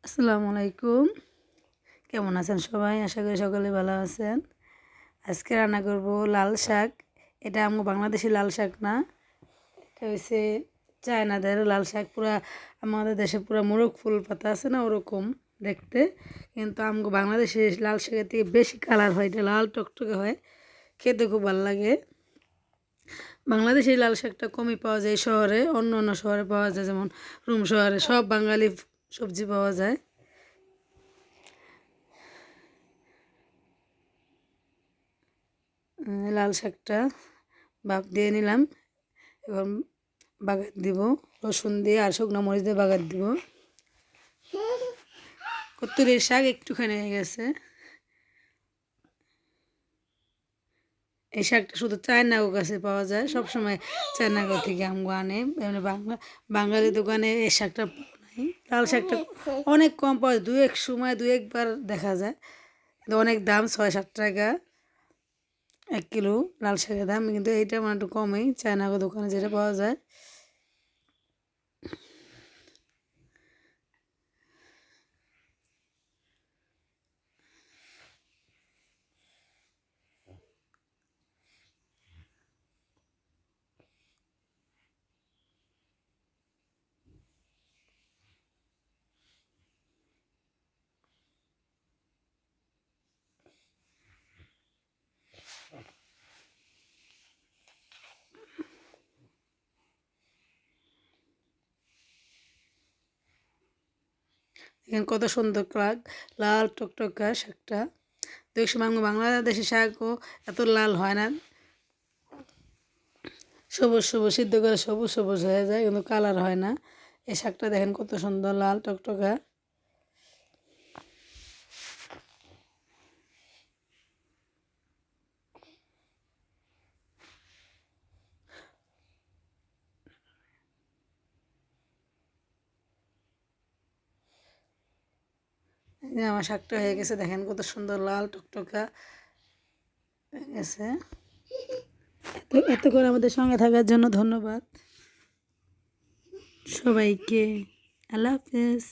আসসালামু আলাইকুম। কেমন আছেন সবাই? আশা করি সকলে ভালো আছেন। আজকে রান্না করব লাল শাক। এটা আমগো বাংলাদেশি লাল শাক না, এটা হচ্ছে চায়নাদের লাল শাক। পুরা আমাদের দেশে পুরা মোরগ ফুল পাতা আছে না, ওরকম দেখতে, কিন্তু আমগো বাংলাদেশি লাল শাকের থেকে বেশি কালার হয়, এটা লাল টকটকে হয়, খেতে খুব ভালো লাগে। বাংলাদেশি লাল শাকটা কমই পাওয়া যায় শহরে, অন্য অন্য শহরে পাওয়া যায়, যেমন রুম শহরে সব বাঙালি সবজি পাওয়া যায়। লাল শাকটা ভাপ দিয়ে নিলাম, এবং বাগার দিব রসুন দিয়ে আর শুকনো মরিচ দিয়ে বাগার দিব। কত্তুরির শাক একটুখানি হয়ে গেছে। এই শাকটা শুধু চায়নাগো কাছে পাওয়া যায়, সবসময় চায়নাগো থেকে আমগো আনে, এমনি বাঙালি দোকানে এই শাকটা পাওয়া নাই। লাল শাকটা অনেক কম পাওয়া যায়, দু এক সময় দু একবার দেখা যায়, কিন্তু অনেক দাম, 6-7 টাকা 1 কিলো লাল শাকের দাম, কিন্তু এইটা মানে একটু কমই চায়নাগো দোকানে যেটা পাওয়া যায়। এখানে কত সুন্দর লাল টকটকা শাকটা। তো এক সময় বাংলাদেশি শাকও এত লাল হয় না, সবুজ সবুজ সিদ্ধ করে সবুজ সবুজ হয়ে যায়, কিন্তু কালার হয় না। এই শাকটা দেখেন কত সুন্দর লাল টকটকা। এই যে আমার শাকটা হয়ে গেছে, দেখেন কত সুন্দর লাল টকটকা হয়ে গেছে। এত করে আমাদের সঙ্গে থাকার জন্য ধন্যবাদ সবাইকে। আল্লাহ হাফেজ।